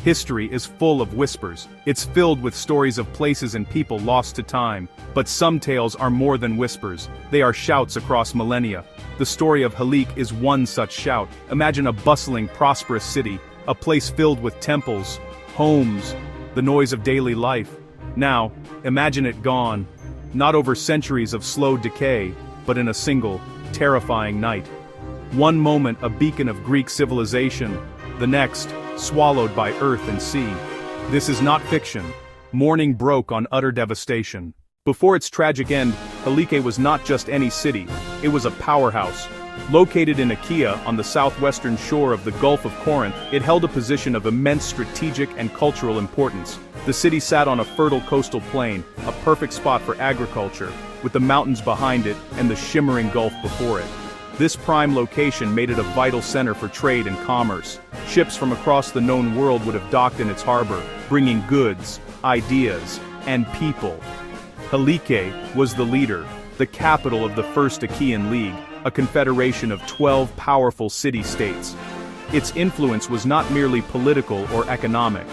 History is full of whispers. It's filled with stories of places and people lost to time. But some tales are more than whispers. They are shouts across millennia. The story of Helike is one such shout. Imagine a bustling, prosperous city, a place filled with temples, homes, the noise of daily life. Now, imagine it gone. Not over centuries of slow decay, but in a single, terrifying night. One moment a beacon of Greek civilization, the next, swallowed by earth and sea. This is not fiction. Morning broke on utter devastation. Before its tragic end, Helike was not just any city, it was a powerhouse. Located in Achaia on the southwestern shore of the Gulf of Corinth, it held a position of immense strategic and cultural importance. The city sat on a fertile coastal plain, a perfect spot for agriculture, with the mountains behind it and the shimmering gulf before it. This prime location made it a vital center for trade and commerce. Ships from across the known world would have docked in its harbor, bringing goods, ideas, and people. Helike was the leader, the capital of the First Achaean League, a confederation of 12 powerful city-states. Its influence was not merely political or economic.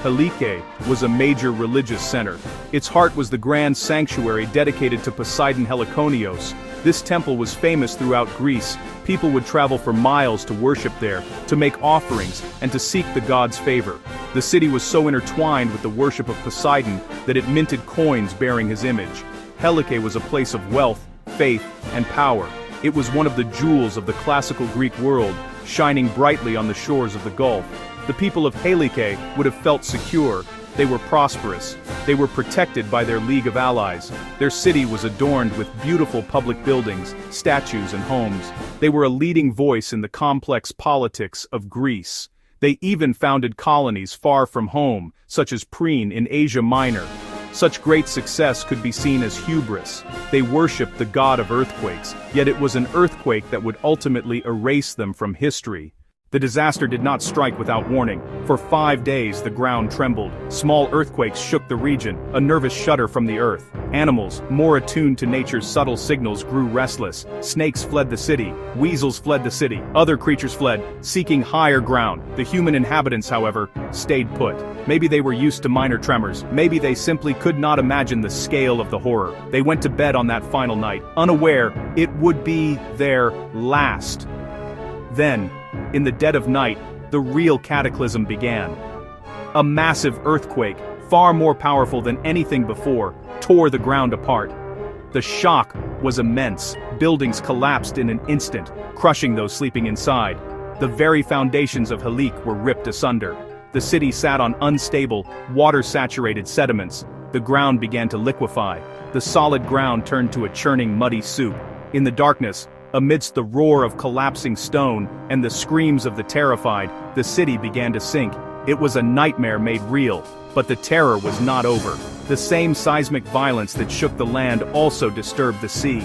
Helike was a major religious center. Its heart was the grand sanctuary dedicated to Poseidon Helikonios. This temple was famous throughout Greece. People would travel for miles to worship there, to make offerings, and to seek the god's favor. The city was so intertwined with the worship of Poseidon that it minted coins bearing his image. Helike was a place of wealth, faith, and power. It was one of the jewels of the classical Greek world, shining brightly on the shores of the Gulf. The people of Helike would have felt secure. They were prosperous. They were protected by their League of Allies. Their city was adorned with beautiful public buildings, statues and homes. They were a leading voice in the complex politics of Greece. They even founded colonies far from home, such as Priene in Asia Minor. Such great success could be seen as hubris. They worshipped the god of earthquakes, yet it was an earthquake that would ultimately erase them from history. The disaster did not strike without warning. For 5 days the ground trembled. Small earthquakes shook the region, a nervous shudder from the earth. Animals, more attuned to nature's subtle signals, grew restless. Snakes fled the city. Weasels fled the city. Other creatures fled, seeking higher ground. The human inhabitants, however, stayed put. Maybe they were used to minor tremors. Maybe they simply could not imagine the scale of the horror. They went to bed on that final night, unaware it would be their last. Then, in the dead of night, the real cataclysm began. A massive earthquake, far more powerful than anything before, tore the ground apart. The shock was immense. Buildings collapsed in an instant, crushing those sleeping inside. The very foundations of Helike were ripped asunder. The city sat on unstable, water-saturated sediments. The ground began to liquefy. The solid ground turned to a churning muddy soup. In the darkness, amidst the roar of collapsing stone and the screams of the terrified, the city began to sink. It was a nightmare made real, but the terror was not over. The same seismic violence that shook the land also disturbed the sea.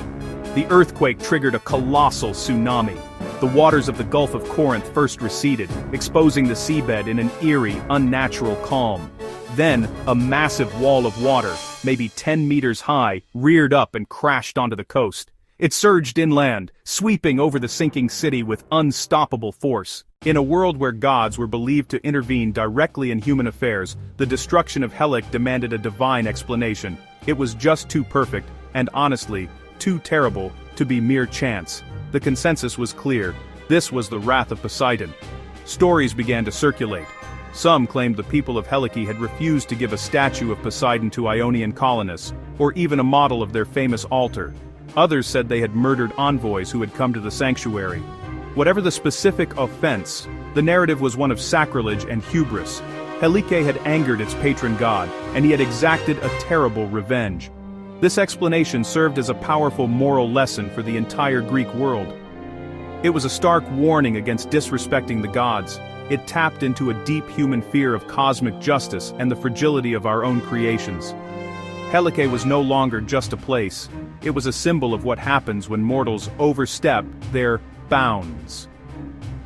The earthquake triggered a colossal tsunami. The waters of the Gulf of Corinth first receded, exposing the seabed in an eerie, unnatural calm. Then, a massive wall of water, maybe 10 meters high, reared up and crashed onto the coast. It surged inland, sweeping over the sinking city with unstoppable force. In a world where gods were believed to intervene directly in human affairs, the destruction of Helike demanded a divine explanation. It was just too perfect, and honestly, too terrible, to be mere chance. The consensus was clear. This was the wrath of Poseidon. Stories began to circulate. Some claimed the people of Helike had refused to give a statue of Poseidon to Ionian colonists, or even a model of their famous altar. Others said they had murdered envoys who had come to the sanctuary. Whatever the specific offense, the narrative was one of sacrilege and hubris. Helike had angered its patron god, and he had exacted a terrible revenge. This explanation served as a powerful moral lesson for the entire Greek world. It was a stark warning against disrespecting the gods. It tapped into a deep human fear of cosmic justice and the fragility of our own creations. Helike was no longer just a place. It was a symbol of what happens when mortals overstep their bounds.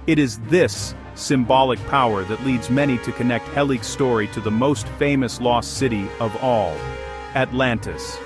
It is this symbolic power that leads many to connect Helike's story to the most famous lost city of all, Atlantis.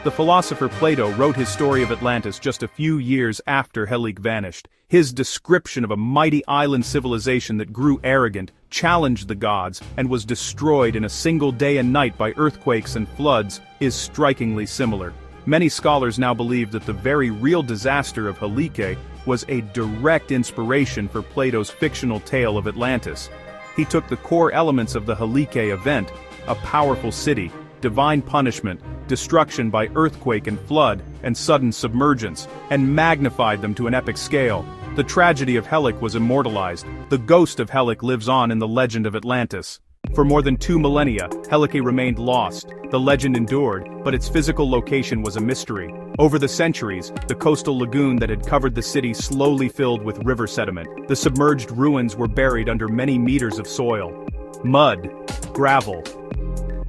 The philosopher Plato wrote his story of Atlantis just a few years after Helike vanished. His description of a mighty island civilization that grew arrogant, challenged the gods, and was destroyed in a single day and night by earthquakes and floods is strikingly similar. Many scholars now believe that the very real disaster of Helike was a direct inspiration for Plato's fictional tale of Atlantis. He took the core elements of the Helike event, a powerful city, divine punishment, destruction by earthquake and flood, and sudden submergence, and magnified them to an epic scale. The tragedy of Helike was immortalized. The ghost of Helike lives on in the legend of Atlantis. For more than 2 millennia, Helike remained lost. The legend endured, but its physical location was a mystery. Over the centuries, the coastal lagoon that had covered the city slowly filled with river sediment. The submerged ruins were buried under many meters of soil. Mud. Gravel.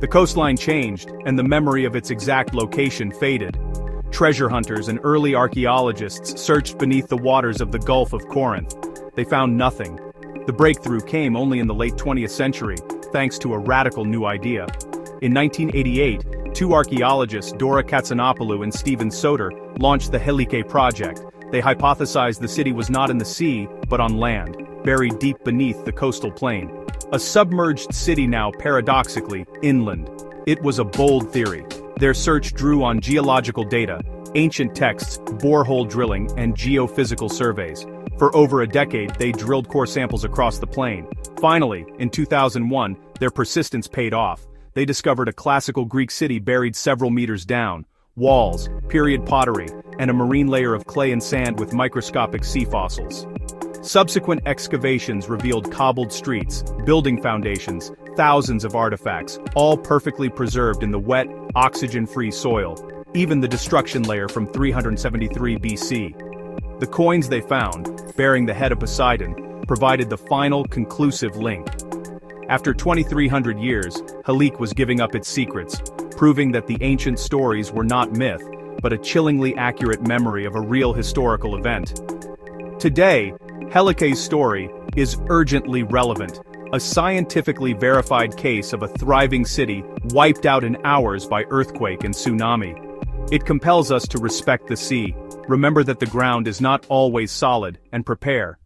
The coastline changed, and the memory of its exact location faded. Treasure hunters and early archaeologists searched beneath the waters of the Gulf of Corinth. They found nothing. The breakthrough came only in the late 20th century, thanks to a radical new idea. In 1988, 2 archaeologists, Dora Katsanopoulou and Steven Soter, launched the Helike project. They hypothesized the city was not in the sea, but on land, buried deep beneath the coastal plain. A submerged city now, paradoxically, inland. It was a bold theory. Their search drew on geological data, ancient texts, borehole drilling, and geophysical surveys. For over a decade, they drilled core samples across the plain. Finally, in 2001, their persistence paid off. They discovered a classical Greek city buried several meters down, walls, period pottery, and a marine layer of clay and sand with microscopic sea fossils. Subsequent excavations revealed cobbled streets, building foundations, thousands of artifacts, all perfectly preserved in the wet, oxygen-free soil, even the destruction layer from 373 BC. The coins they found, bearing the head of Poseidon, provided the final, conclusive link. After 2,300 years, Helike was giving up its secrets, proving that the ancient stories were not myth, but a chillingly accurate memory of a real historical event. Today, Helike's story is urgently relevant, a scientifically verified case of a thriving city wiped out in hours by earthquake and tsunami. It compels us to respect the sea, remember that the ground is not always solid, and prepare